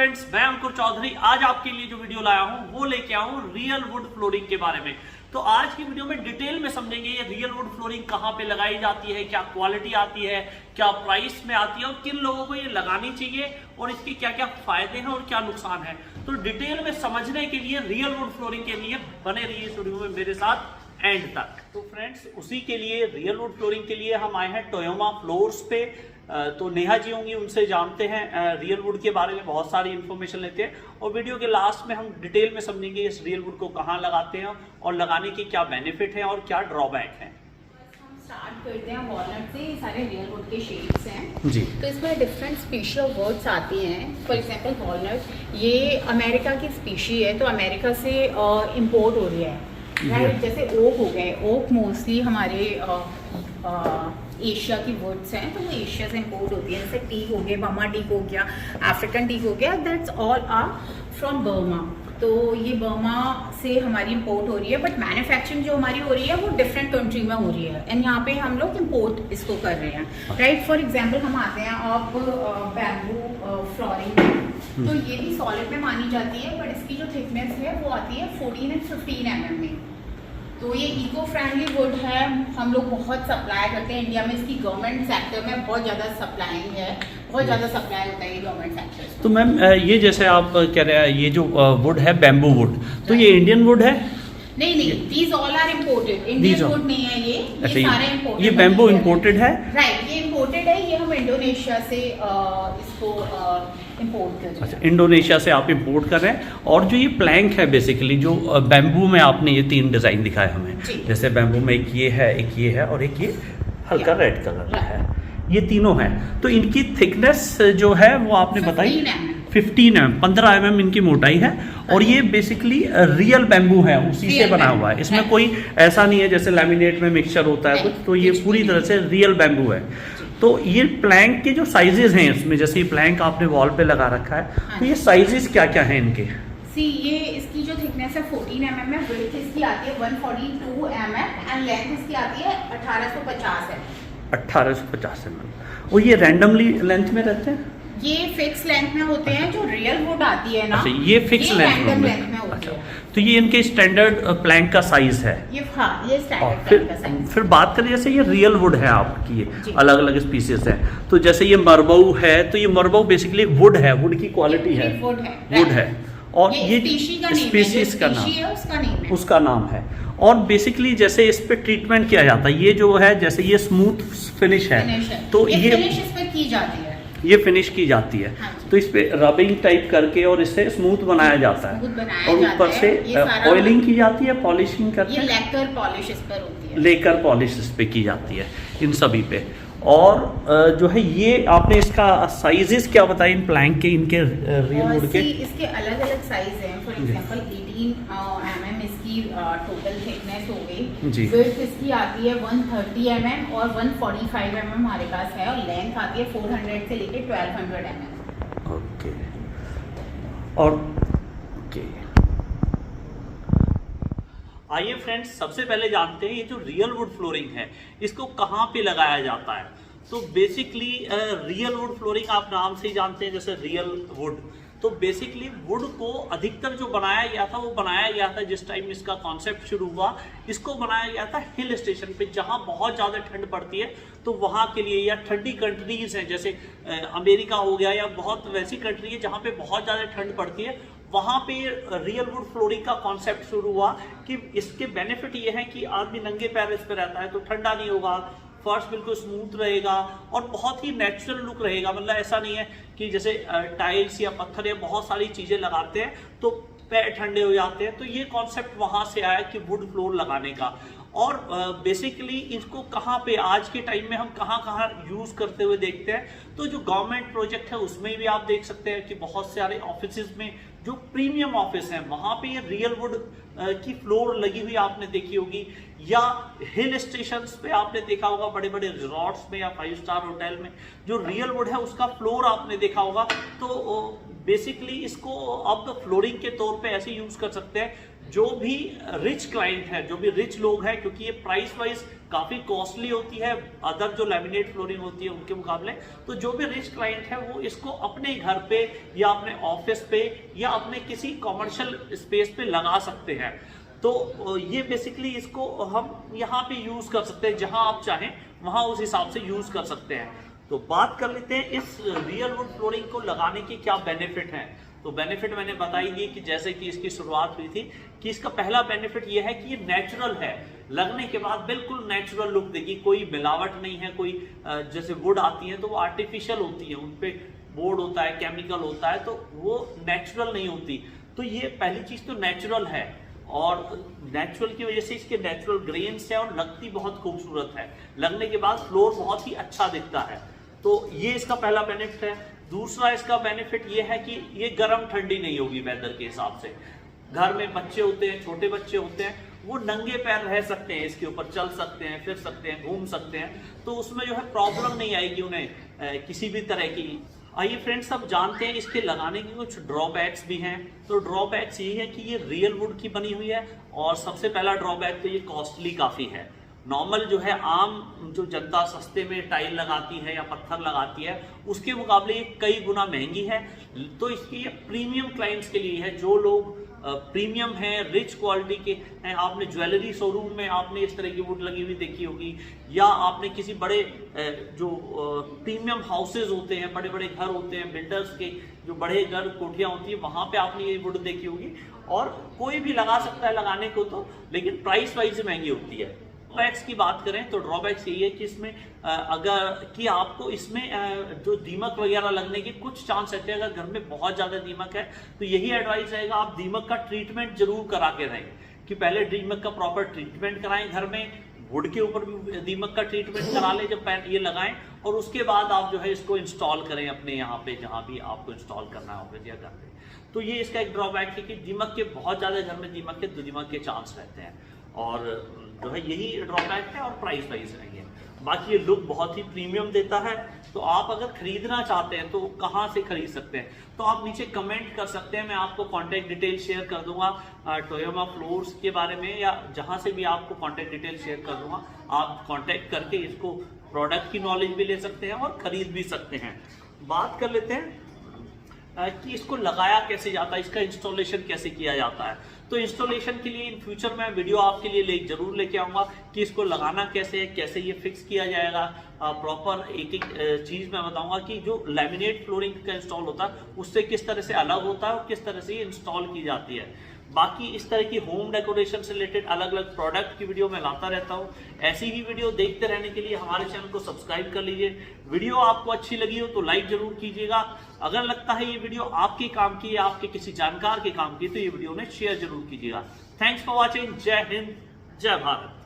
Friends, मैं अंकुर चौधरी आज आपके लिए जो वीडियो लाया हूं वो लेके आया हूं रियल वुड फ्लोरिंग के बारे में। तो आज की वीडियो में डिटेल में समझेंगे ये रियल वुड फ्लोरिंग कहां पे लगाई जाती है, क्या क्वालिटी आती है, क्या प्राइस में आती है और किन लोगों को ये लगानी चाहिए और इसके क्या क्या फायदे हैं और क्या नुकसान है। तो डिटेल में समझने के लिए रियल वुड फ्लोरिंग के लिए बने रहिए इस वीडियो में मेरे साथ एंड तक। तो फ्रेंड्स, उसी के लिए रियल वुड फ्लोरिंग के लिए हम आए हैं टोयोमा फ्लोर्स पे। तो नेहा जी होंगी, उनसे जानते हैं रियल वुड के बारे में, बहुत सारी इन्फॉर्मेशन लेते हैं और वीडियो के लास्ट में हम डिटेल में समझेंगे इस रियल वुड को कहाँ लगाते हैं और लगाने के क्या बेनिफिट हैं और क्या ड्रॉबैक हैं। स्टार्ट करते हैं वॉलनट से। ये सारे रियल वुड के शेड्स हैं जी। तो इसमें डिफरेंट स्पीशी ऑफ वर्ड्स आती हैं। फॉर एग्जांपल वॉलनट, ये अमेरिका की स्पीशी है, तो अमेरिका से इंपोर्ट हो रही है, राइट। जैसे ओक हो गए, ओक मोस्टली हमारे एशिया की वुड्स हैं, तो वो एशिया से इंपोर्ट होती है। जैसे टीक हो गया, बर्मा टीक हो गया, अफ्रीकन टीक हो गया, that's all are from Burma. तो ये बर्मा से हमारी इंपोर्ट हो रही है, बट मैन्युफैक्चरिंग जो हमारी हो रही है वो डिफरेंट कंट्री में हो रही है एंड यहाँ पे हम लोग इंपोर्ट इसको कर रहे हैं, राइट। फॉर एग्जांपल हम आते हैं अब बैम्बू फ्लोरिंग में, तो ये भी सॉलिड में मानी जाती है, बट इसकी जो थिकनेस है वो आती है 14 and 15 mm में। तो ये इको फ्रेंडली वुड है, हम लोग बहुत सप्लाई करते हैं इंडिया में। इसकी गवर्नमेंट सेक्टर में बहुत ज़्यादा सप्लाइंग है, बहुत ज़्यादा सप्लाई होता है ये गवर्नमेंट सेक्टर। तो मैम, ये जैसे आप कह रहे हैं ये जो वुड है बैम्बू वुड, तो ये इंडियन वुड है? नहीं, these all are imported, Indian wood नहीं है ये। अच्छा, सारे इम्पोर्टेड। ये बैम्बू इम्पोर्टेड है? राइट, ये इम्पोर्टेड है। ये हम इंडोनेशिया से इसको इम्पोर्ट कर रहे हैं। अच्छा, इंडोनेशिया से आप इंपोर्ट कर रहे हैं। और जो ये प्लैंक है बेसिकली, जो बैम्बू में आपने ये 3 डिज़ाइन दिखाए हमें, जैसे बैम्बू में एक ये है और एक ये हल्का रेड कलर का है, ये तीनों हैं। तो इनकी थिकनेस जो है वो आपने बताई 15 mm, 15 mm इनकी मोटाई है। और ये बेसिकली रियल बैम्बू है, उसी से बना हुआ है। इसमें कोई ऐसा नहीं है जैसे लैमिनेट में मिक्सचर होता है कुछ, तो ये पूरी तरह से रियल बैम्बू है। तो ये प्लैंक के जो साइजेस हैं इसमें, जैसे ये प्लैंक आपने वॉल पे लगा रखा है, तो ये साइजेस क्या क्या हैं इनके? ये इसकी जो थिकनेस है 14 mm है, विड्थ इसकी आती है 142 mm एंड लेंथ इसकी आती है 1850 है। 1850 mm। और ये रैंडमली लेंथ में रहते हैं? ये फिक्स लेंथ में होते हैं। जो रियल वुड आती है ना, अच्छा, ये फिक्स लेंथ में होती है। तो ये इनके स्टैंडर्ड प्लैंक का साइज है। ये स्टैंडर्ड प्लैंक का साइज। फिर बात करें, जैसे ये रियल वुड है आपकी, अलग अलग स्पीसीज है, तो जैसे ये मरबऊ है, तो ये मरबऊ बेसिकली वुड है, वुड की क्वालिटी है, वुड है। और ये स्पीसीज का नाम, उसका नाम है। और बेसिकली जैसे इस पे ट्रीटमेंट किया जाता है, ये जो है जैसे ये स्मूथ फिनिश है, तो ये फिनिश इस पे की जाती है, ये फिनिश की जाती है। हाँ, तो इस पे रबिंग टाइप करके और इससे स्मूथ बनाया जाता है और ऊपर से ऑयलिंग की जाती है, पॉलिशिंग करते हैं। लेकर पॉलिश इस पर होती है, लेकर पॉलिश इस पे की जाती है इन सभी पे। और जो है ये आपने इसका साइजेस क्या बताए इन प्लैंक के, इनके रियल वुड के? इसके अलग अलग साइज हैं। फॉर एग्जांपल 18 mm इसकी टोटल थिकनेस हो गई। विड्थ इसकी आती है 130 mm और 145 mm हमारे पास है, और लेंथ आती है 400 से लेके 1200 mm। ओके। और आइए फ्रेंड्स, सबसे पहले जानते हैं ये जो रियल वुड फ्लोरिंग है इसको कहाँ पे लगाया जाता है। तो बेसिकली रियल वुड फ्लोरिंग आप नाम से ही जानते हैं, जैसे रियल वुड। तो बेसिकली वुड को अधिकतर जो बनाया गया था वो बनाया गया था जिस टाइम इसका कॉन्सेप्ट शुरू हुआ, इसको बनाया गया था हिल स्टेशन पे, जहाँ बहुत ज़्यादा ठंड पड़ती है, तो वहाँ के लिए, या ठंडी कंट्रीज हैं जैसे अमेरिका हो गया, या बहुत वैसी कंट्री है जहाँ पे बहुत ज़्यादा ठंड पड़ती है, वहाँ पे रियल वुड फ्लोरिंग का कॉन्सेप्ट शुरू हुआ कि इसके बेनिफिट ये हैं कि आदमी नंगे पैर इस पे रहता है तो ठंडा नहीं होगा, फर्श बिल्कुल स्मूथ रहेगा और बहुत ही नेचुरल लुक रहेगा। मतलब ऐसा नहीं है कि जैसे टाइल्स या पत्थर या बहुत सारी चीज़ें लगाते हैं तो पैर ठंडे हो जाते हैं। तो ये कॉन्सेप्ट वहाँ से आया कि वुड फ्लोर लगाने का। और बेसिकली इसको कहाँ पे आज के टाइम में हम कहाँ यूज़ करते हुए देखते हैं, तो जो गवर्नमेंट प्रोजेक्ट है उसमें भी आप देख सकते हैं कि बहुत सारे ऑफिसेज में जो प्रीमियम ऑफिस हैं वहाँ पे ये रियल वुड की फ्लोर लगी हुई आपने देखी होगी, या हिल स्टेशंस पे आपने देखा होगा, बड़े बड़े रिजॉर्ट्स में या 5 स्टार होटल में जो रियल वुड है उसका फ्लोर आपने देखा होगा। तो बेसिकली इसको अब फ्लोरिंग के तौर पे ऐसे यूज कर सकते हैं जो भी रिच क्लाइंट है, जो भी रिच लोग हैं, क्योंकि ये प्राइस वाइज काफी कॉस्टली होती है अदर जो लैमिनेट फ्लोरिंग होती है उनके मुकाबले। तो जो भी रिच क्लाइंट है वो इसको अपने घर पे या अपने ऑफिस पे या अपने किसी कॉमर्शियल स्पेस पे लगा सकते हैं। तो ये बेसिकली इसको हम यहाँ पे यूज कर सकते हैं, जहां आप चाहें वहां उस हिसाब से यूज कर सकते हैं। तो बात कर लेते हैं इस रियल वुड फ्लोरिंग को लगाने के क्या बेनिफिट हैं। तो बेनिफिट मैंने बताई दी कि जैसे कि इसकी शुरुआत हुई थी कि इसका पहला बेनिफिट ये है कि ये नेचुरल है, लगने के बाद बिल्कुल नेचुरल लुक देगी, कोई मिलावट नहीं है। कोई जैसे वुड आती है तो वो आर्टिफिशियल होती है, उनपे बोर्ड होता है, केमिकल होता है, तो वो नेचुरल नहीं होती। तो ये पहली चीज तो नेचुरल है, और नेचुरल की वजह से इसके नेचुरल ग्रेन्स है और लगती बहुत खूबसूरत है, लगने के बाद फ्लोर बहुत ही अच्छा दिखता है। तो ये इसका पहला बेनिफिट है। दूसरा इसका बेनिफिट ये है कि ये गर्म ठंडी नहीं होगी वेदर के हिसाब से। घर में बच्चे होते हैं, छोटे बच्चे होते हैं, वो नंगे पैर रह सकते हैं, इसके ऊपर चल सकते हैं, फिर सकते हैं, घूम सकते हैं, तो उसमें जो है प्रॉब्लम नहीं आएगी उन्हें किसी भी तरह की। आइए फ्रेंड्स, अब जानते हैं इसके लगाने के कुछ ड्रॉबैक्स भी हैं। तो ड्रॉबैक्स यही है कि ये रियल वुड की बनी हुई है, और सबसे पहला ड्रॉबैक तो ये कॉस्टली काफ़ी है। नॉर्मल जो है आम जो जनता सस्ते में टाइल लगाती है या पत्थर लगाती है उसके मुकाबले ये कई गुना महंगी है। तो इसकी प्रीमियम क्लाइंट्स के लिए है, जो लोग प्रीमियम है, रिच क्वालिटी के हैं। आपने ज्वेलरी शोरूम में आपने इस तरह की वुड लगी हुई देखी होगी, या आपने किसी बड़े जो प्रीमियम हाउसेज होते हैं, बड़े बड़े घर होते हैं, बिल्डर्स के जो बड़े घर कोठियां होती है, वहां पे आपने ये वुड देखी होगी। और कोई भी लगा सकता है लगाने को तो, लेकिन प्राइस वाइज महंगी होती है। ड्रॉबैक्स की बात करें तो ड्रॉबैक्स यही है कि इसमें अगर कि आपको इसमें जो दीमक वगैरह लगने के कुछ चांस रहते हैं। अगर घर में बहुत ज़्यादा दीमक है तो यही एडवाइस रहेगा, आप दीमक का ट्रीटमेंट जरूर करा के रहें, कि पहले दीमक का प्रॉपर ट्रीटमेंट कराएं घर में, वुड के ऊपर भी दीमक का ट्रीटमेंट करा लें जब ये लगाएं, और उसके बाद आप जो है इसको इंस्टॉल करें अपने यहाँ पे, जहाँ भी आपको इंस्टॉल करना है ऑफिस या घर पे। तो ये इसका एक ड्रॉबैक है कि दीमक के बहुत ज़्यादा घर में दीमक के दीमक के चांस रहते हैं, और जो है यही ड्रॉबैक है, और प्राइस वाइज नहीं है। बाकी ये लुक बहुत ही प्रीमियम देता है। तो आप अगर खरीदना चाहते हैं तो कहाँ से खरीद सकते हैं, तो आप नीचे कमेंट कर सकते हैं, मैं आपको कॉन्टैक्ट डिटेल शेयर कर दूंगा टोयोमा फ्लोर्स के बारे में, या जहाँ से भी आपको कॉन्टैक्ट डिटेल शेयर कर दूंगा, आप कॉन्टैक्ट करके इसको प्रोडक्ट की नॉलेज भी ले सकते हैं और खरीद भी सकते हैं। बात कर लेते हैं कि इसको लगाया कैसे जाता है, इसका इंस्टॉलेशन कैसे किया जाता है। तो इंस्टॉलेशन के लिए इन फ्यूचर मैं वीडियो आपके लिए जरूर लेके आऊँगा कि इसको लगाना कैसे है, कैसे ये फिक्स किया जाएगा। प्रॉपर एक एक चीज़ मैं बताऊंगा कि जो लैमिनेट फ्लोरिंग का इंस्टॉल होता है उससे किस तरह से अलग होता है और किस तरह से ये इंस्टॉल की जाती है। बाकी इस तरह की होम डेकोरेशन से रिलेटेड अलग अलग प्रोडक्ट की वीडियो मैं लाता रहता हूँ। ऐसी ही वीडियो देखते रहने के लिए हमारे चैनल को सब्सक्राइब कर लीजिए। वीडियो आपको अच्छी लगी हो तो लाइक जरूर कीजिएगा। अगर लगता है ये वीडियो आपके काम की या आपके किसी जानकार के काम की तो ये वीडियो ने शेयर जरूर कीजिएगा। Thanks for watching. जय हिंद, जय भारत।